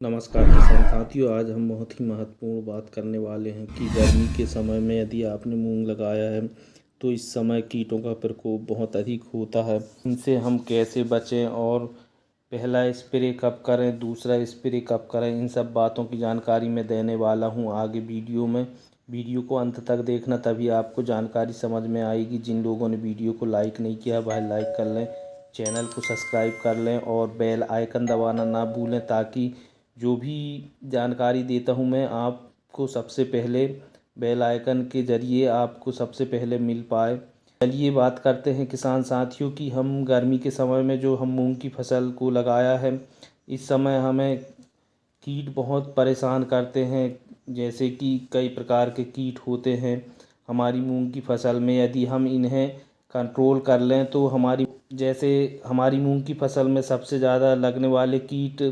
नमस्कार किसान साथियों। आज हम बहुत ही महत्वपूर्ण बात करने वाले हैं कि गर्मी के समय में यदि आपने मूंग लगाया है तो इस समय कीटों का प्रकोप बहुत अधिक होता है। इनसे हम कैसे बचें और पहला स्प्रे कब करें, दूसरा स्प्रे कब करें, इन सब बातों की जानकारी मैं देने वाला हूं आगे वीडियो में। वीडियो को अंत तक देखना, तभी आपको जानकारी समझ में आएगी। जिन लोगों ने वीडियो को लाइक नहीं किया वह लाइक कर लें, चैनल को सब्सक्राइब कर लें और बेल आइकन दबाना ना भूलें, ताकि जो भी जानकारी देता हूँ मैं आपको सबसे पहले बेल आइकन के ज़रिए आपको सबसे पहले मिल पाए। चलिए बात करते हैं किसान साथियों कि हम गर्मी के समय में जो हम मूंग की फसल को लगाया है, इस समय हमें कीट बहुत परेशान करते हैं। जैसे कि कई प्रकार के कीट होते हैं हमारी मूंग की फसल में। यदि हम इन्हें कंट्रोल कर लें तो हमारी मूंग की फसल में सबसे ज़्यादा लगने वाले कीट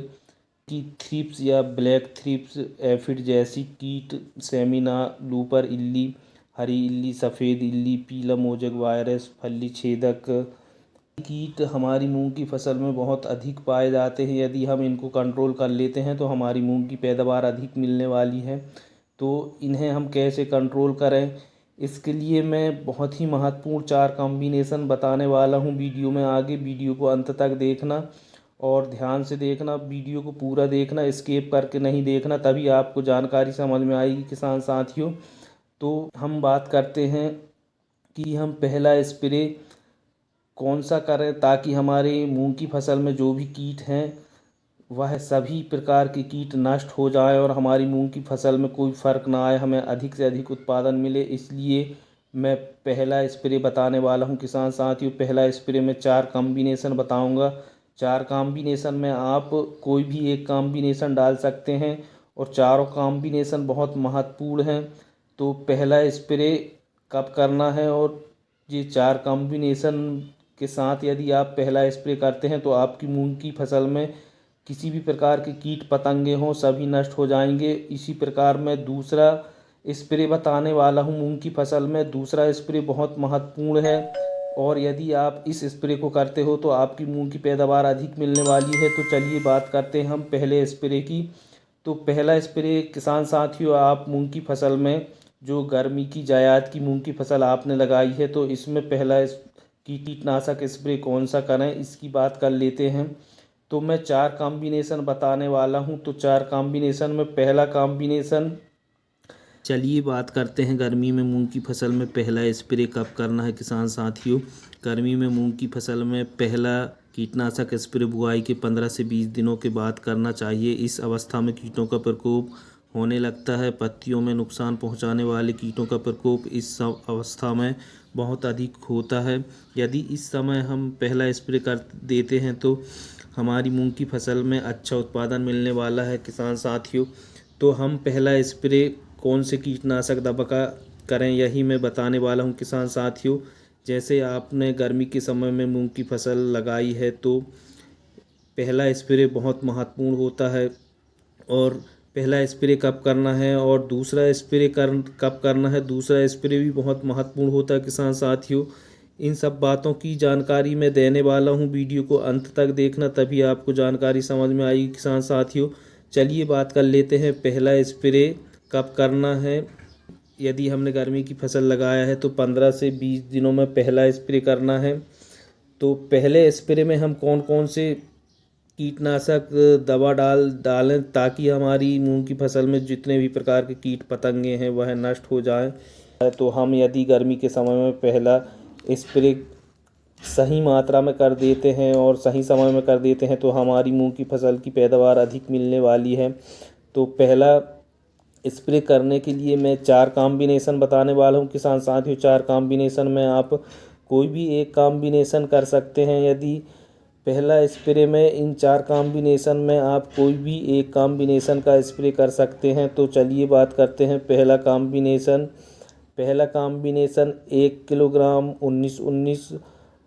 की थ्रिप्स या ब्लैक थ्रिप्स, एफिड जैसी कीट, सेमिना, लूपर इल्ली, हरी इल्ली, सफ़ेद इल्ली, पीला मोजक वायरस, फली छेदक कीट हमारी मूंग की फसल में बहुत अधिक पाए जाते हैं। यदि हम इनको कंट्रोल कर लेते हैं तो हमारी मूंग की पैदावार अधिक मिलने वाली है। तो इन्हें हम कैसे कंट्रोल करें, इसके लिए मैं बहुत ही महत्वपूर्ण 4 कॉम्बिनेशन बताने वाला हूं वीडियो में। आगे वीडियो को अंत तक देखना और ध्यान से देखना, वीडियो को पूरा देखना, स्किप करके नहीं देखना, तभी आपको जानकारी समझ में आएगी किसान साथियों। तो हम बात करते हैं कि हम पहला स्प्रे कौन सा करें ताकि हमारे मूंग की फसल में जो भी कीट हैं वह सभी प्रकार के कीट नष्ट हो जाए और हमारी मूंग की फसल में कोई फ़र्क ना आए, हमें अधिक से अधिक उत्पादन मिले। इसलिए मैं पहला स्प्रे बताने वाला हूं किसान साथियों। पहला स्प्रे में 4 कॉम्बिनेशन बताऊंगा। 4 कॉम्बिनेशन में आप कोई भी एक कॉम्बिनेशन डाल सकते हैं और चारों कॉम्बिनेशन बहुत महत्वपूर्ण हैं। तो पहला स्प्रे कब करना है और ये 4 कॉम्बिनेशन के साथ यदि आप पहला स्प्रे करते हैं तो आपकी मूंग की फसल में किसी भी प्रकार के कीट पतंगे हों सभी नष्ट हो जाएंगे। इसी प्रकार मैं दूसरा स्प्रे बताने वाला हूं मूंग की फसल में। दूसरा स्प्रे बहुत महत्वपूर्ण है और यदि आप इस स्प्रे को करते हो तो आपकी मूंग की पैदावार अधिक मिलने वाली है। तो चलिए बात करते हैं हम पहले स्प्रे की। तो पहला स्प्रे किसान साथियों, आप मूंग की फसल में जो गर्मी की जायद की मूंग की फसल आपने लगाई है तो इसमें पहला कीटनाशक स्प्रे कौन सा करें इसकी बात कर लेते हैं। तो मैं 4 कॉम्बिनेशन बताने वाला हूं। तो 4 कॉम्बिनेशन में पहला कॉम्बिनेशन, चलिए बात करते हैं गर्मी में मूंग की फसल में पहला स्प्रे कब करना है किसान साथियों। गर्मी में मूंग की फसल में पहला कीटनाशक स्प्रे बुआई के 15 से 20 दिनों के बाद करना चाहिए। इस अवस्था में कीटों का प्रकोप होने लगता है। पत्तियों में नुकसान पहुंचाने वाले कीटों का प्रकोप इस अवस्था में बहुत अधिक होता है। यदि इस समय हम पहला स्प्रे कर देते हैं तो हमारी मूंग की फसल में अच्छा उत्पादन मिलने वाला है किसान साथियों। तो हम पहला स्प्रे कौन से कीटनाशक दवा का करें यही मैं बताने वाला हूं किसान साथियों। जैसे आपने गर्मी के समय में मूंग की फसल लगाई है तो पहला स्प्रे बहुत महत्वपूर्ण होता है और पहला स्प्रे कब करना है और दूसरा स्प्रे कब करना है, दूसरा स्प्रे भी बहुत महत्वपूर्ण होता है किसान साथियों। इन सब बातों की जानकारी मैं देने वाला हूं, वीडियो को अंत तक देखना, तभी आपको जानकारी समझ में आएगी किसान साथियों। चलिए बात कर लेते हैं पहला स्प्रे कब करना है। यदि हमने गर्मी की फसल लगाया है तो 15 से 20 दिनों में पहला स्प्रे करना है। तो पहले स्प्रे में हम कौन कौन से कीटनाशक दवा डालें ताकि हमारी मूंग की फसल में जितने भी प्रकार के कीट पतंगे हैं वह नष्ट हो जाएं। तो हम यदि गर्मी के समय में पहला स्प्रे सही मात्रा में कर देते हैं और सही समय में कर देते हैं तो हमारी मूंग की फसल की पैदावार अधिक मिलने वाली है। तो पहला स्प्रे करने के लिए मैं 4 कॉम्बिनेशन बताने वाला हूं किसान साथियों। 4 कॉम्बिनेशन में आप कोई भी एक कॉम्बिनेशन कर सकते हैं। यदि पहला स्प्रे में इन 4 कॉम्बिनेशन में आप कोई भी एक कॉम्बिनेशन का स्प्रे कर सकते हैं। तो चलिए बात करते हैं पहला कॉम्बिनेशन। पहला कॉम्बिनेशन 1 किलोग्राम 19-19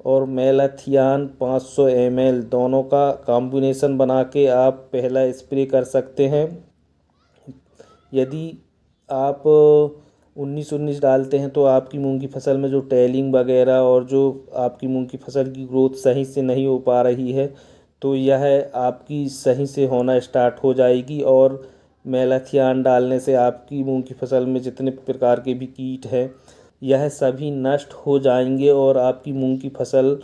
और मेलाथियान 500 ml दोनों का कॉम्बिनेशन बना के आप पहला स्प्रे कर सकते हैं। यदि आप 19-19 डालते हैं तो आपकी मूंग की फसल में जो टैलिंग वगैरह और जो आपकी मूंग की फसल की ग्रोथ सही से नहीं हो पा रही है तो यह आपकी सही से होना स्टार्ट हो जाएगी। और मेलाथियान डालने से आपकी मूंग की फसल में जितने प्रकार के भी कीट हैं यह सभी नष्ट हो जाएंगे और आपकी मूंग की फसल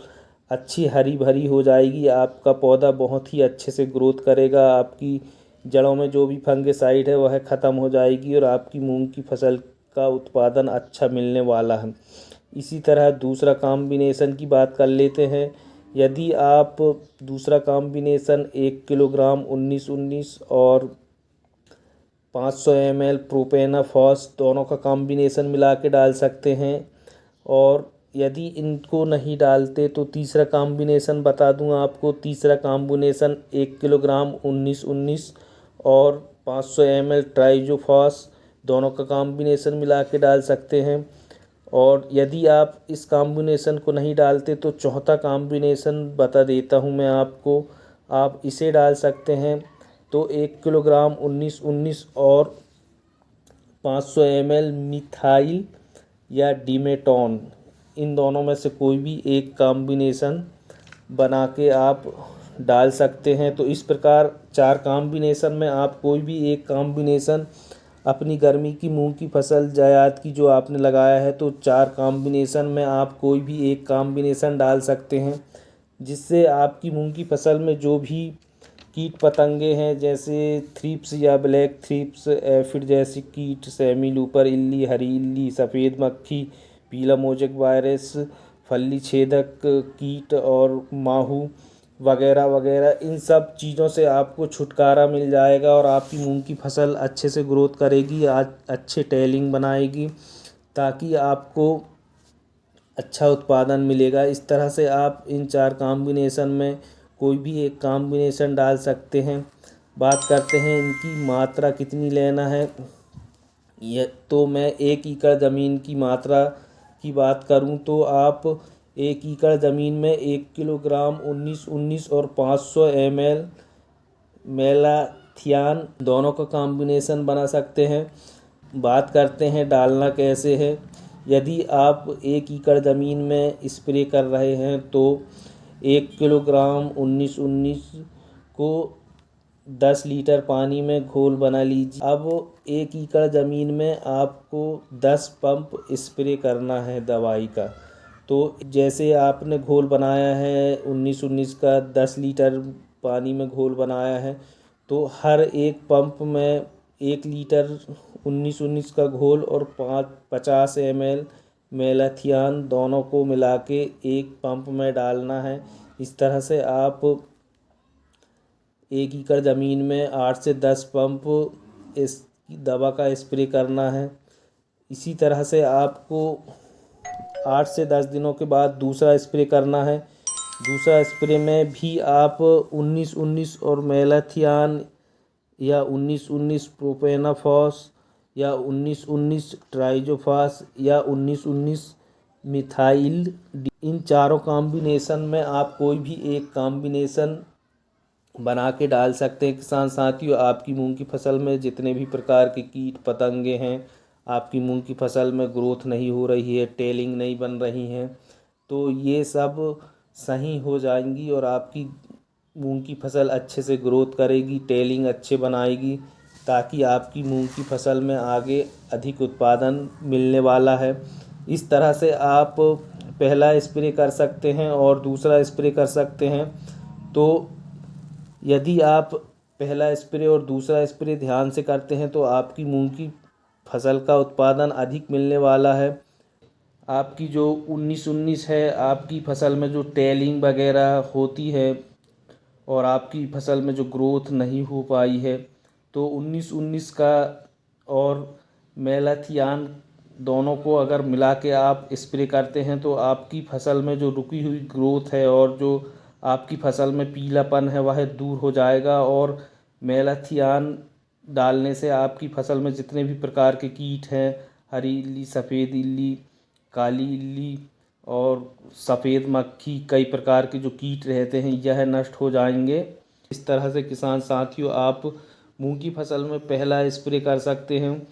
अच्छी हरी भरी हो जाएगी। आपका पौधा बहुत ही अच्छे से ग्रोथ करेगा, आपकी जड़ों में जो भी फंगिसाइड है वह ख़त्म हो जाएगी और आपकी मूंग की फसल का उत्पादन अच्छा मिलने वाला है। इसी तरह दूसरा कॉम्बिनेशन की बात कर लेते हैं। यदि आप दूसरा कॉम्बिनेशन 1 किलोग्राम 19-19 और 500 ml प्रोपेनाफॉस दोनों का कॉम्बिनेशन मिला के डाल सकते हैं। और यदि इनको नहीं डालते तो तीसरा कॉम्बिनेशन बता दूं आपको। तीसरा कॉम्बिनेशन 1 किलोग्राम 19-19 और 500 ml ट्राइजोफॉस दोनों का कॉम्बिनेशन मिला के डाल सकते हैं। और यदि आप इस कॉम्बिनेशन को नहीं डालते तो चौथा कॉम्बिनेशन बता देता हूं मैं आपको, आप इसे डाल सकते हैं। तो 1 किलोग्राम 19-19 और 500 ml मिथाइल या डिमेटॉन, इन दोनों में से कोई भी एक कॉम्बिनेशन बना के आप डाल सकते हैं। तो इस प्रकार 4 कॉम्बिनेशन में आप कोई भी एक कॉम्बिनेशन अपनी गर्मी की मूंग की फसल जायद की जो आपने लगाया है तो 4 कॉम्बिनेशन में आप कोई भी एक कॉम्बिनेशन डाल सकते हैं, जिससे आपकी मूंग की फसल में जो भी कीट पतंगे हैं जैसे थ्रिप्स या ब्लैक थ्रिप्स, एफिड जैसी कीट, सेमी लूपर इल्ली, हरी इल्ली, सफ़ेद मक्खी, पीला मोजेक वायरस, फली छेदक कीट और माहू वगैरह वगैरह, इन सब चीज़ों से आपको छुटकारा मिल जाएगा और आपकी मूंग की फसल अच्छे से ग्रोथ करेगी, आज अच्छे टेलिंग बनाएगी, ताकि आपको अच्छा उत्पादन मिलेगा। इस तरह से आप इन 4 कॉम्बिनेशन में कोई भी एक कॉम्बिनेशन डाल सकते हैं। बात करते हैं इनकी मात्रा कितनी लेना है। यह तो मैं 1 एकड़ ज़मीन की मात्रा की बात करूं तो आप 1 एकड़ ज़मीन में 1 किलोग्राम 19-19 और 500 ml मेलाथियान दोनों का कॉम्बिनेशन बना सकते हैं। बात करते हैं डालना कैसे है। यदि आप 1 एकड़ ज़मीन में स्प्रे कर रहे हैं तो 1 किलोग्राम 19-19 को 10 लीटर पानी में घोल बना लीजिए। अब 1 एकड़ ज़मीन में आपको 10 पंप स्प्रे करना है दवाई का। तो जैसे आपने घोल बनाया है 19-19 का 10 लीटर पानी में घोल बनाया है, तो हर एक पंप में 1 लीटर 19-19 का घोल और 50 ml मेलाथियान दोनों को मिला के एक पंप में डालना है। इस तरह से आप 1 एकड़ ज़मीन में 8 से 10 पंप इस दवा का स्प्रे करना है। इसी तरह से आपको 8 से 10 दिनों के बाद दूसरा स्प्रे करना है। दूसरा स्प्रे में भी आप 19-19 और मेलाथियान या 19-19 प्रोपेनाफॉस या 19-19 ट्राइजोफास या 19-19 मिथाइल, इन चारों कॉम्बिनेशन में आप कोई भी एक कॉम्बिनेशन बना के डाल सकते हैं। किसान साथियों, आपकी मूंग की फसल में जितने भी प्रकार के कीट पतंगे हैं, आपकी मूंग की फसल में ग्रोथ नहीं हो रही है, टेलिंग नहीं बन रही हैं, तो ये सब सही हो जाएंगी और आपकी मूंग की फसल अच्छे से ग्रोथ करेगी, टेलिंग अच्छे बनाएगी, ताकि आपकी मूंग की फसल में आगे अधिक उत्पादन मिलने वाला है। इस तरह से आप पहला स्प्रे कर सकते हैं और दूसरा स्प्रे कर सकते हैं। तो यदि आप पहला स्प्रे और दूसरा स्प्रे ध्यान से करते हैं तो आपकी मूंग की फसल का उत्पादन अधिक मिलने वाला है। आपकी जो 19-19 है, आपकी फसल में जो टेलिंग वगैरह होती है और आपकी फसल में जो ग्रोथ नहीं हो पाई है, तो 19-19 का और मेलाथियान दोनों को अगर मिला के आप स्प्रे करते हैं तो आपकी फसल में जो रुकी हुई ग्रोथ है और जो आपकी फसल में पीलापन है वह दूर हो जाएगा। और मेलाथियान डालने से आपकी फसल में जितने भी प्रकार के कीट हैं, हरी इल्ली, सफ़ेद इल्ली, काली इल्ली और सफ़ेद मक्खी, कई प्रकार के जो कीट रहते हैं यह नष्ट हो जाएंगे। इस तरह से किसान साथियों, आप मूंग की फसल में पहला स्प्रे कर सकते हैं।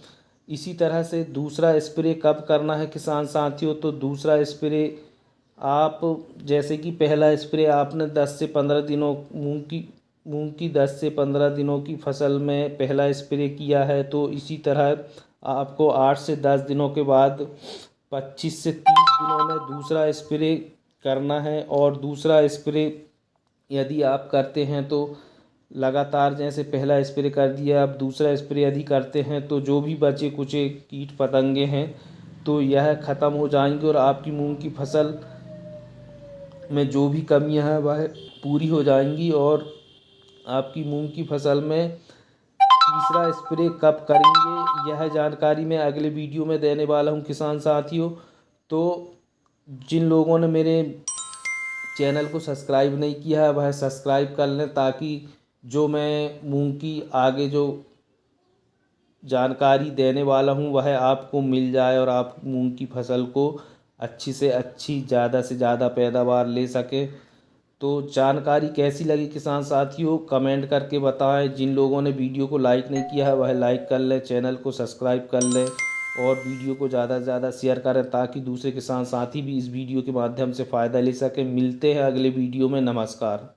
इसी तरह से दूसरा स्प्रे कब करना है किसान साथियों, तो दूसरा स्प्रे आप जैसे कि पहला स्प्रे आपने 10 से 15 दिनों मूंग की 10 से 15 दिनों की फसल में पहला स्प्रे किया है, तो इसी तरह आपको 8 से 10 दिनों के बाद 25 से 30 दिनों में दूसरा स्प्रे करना है। और दूसरा स्प्रे यदि आप करते हैं तो लगातार, जैसे पहला स्प्रे कर दिया, अब दूसरा स्प्रे यदि करते हैं तो जो भी बचे कुचे कीट पतंगे हैं तो यह ख़त्म हो जाएंगे और आपकी मूंग की फसल में जो भी कमियां हैं वह पूरी हो जाएंगी। और आपकी मूंग की फसल में तीसरा स्प्रे कब करेंगे यह जानकारी मैं अगले वीडियो में देने वाला हूं किसान साथियों। तो जिन लोगों ने मेरे चैनल को सब्सक्राइब नहीं किया है वह सब्सक्राइब कर लें, ताकि जो मैं मूंग की आगे जो जानकारी देने वाला हूं वह आपको मिल जाए और आप मूंग की फसल को अच्छी से अच्छी, ज़्यादा से ज़्यादा पैदावार ले सकें। तो जानकारी कैसी लगी किसान साथियों कमेंट करके बताएं। जिन लोगों ने वीडियो को लाइक नहीं किया है वह लाइक कर लें, चैनल को सब्सक्राइब कर लें और वीडियो को ज़्यादा से ज़्यादा शेयर करें, ताकि दूसरे किसान साथी भी इस वीडियो के माध्यम से फ़ायदा ले सकें। मिलते हैं अगले वीडियो में। नमस्कार।